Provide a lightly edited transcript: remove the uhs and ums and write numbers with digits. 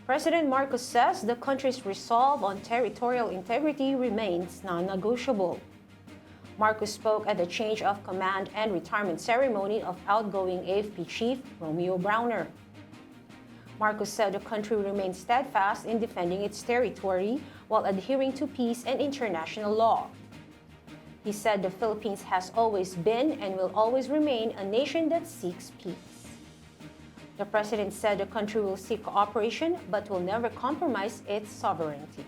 President Marcos says the country's resolve on territorial integrity remains non-negotiable. Marcos spoke at the change of command and retirement ceremony of outgoing AFP chief Romeo Browner. Marcos said the country remains steadfast in defending its territory while adhering to peace and international law. He said the Philippines has always been and will always remain a nation that seeks peace. The president said the country will seek cooperation but will never compromise its sovereignty.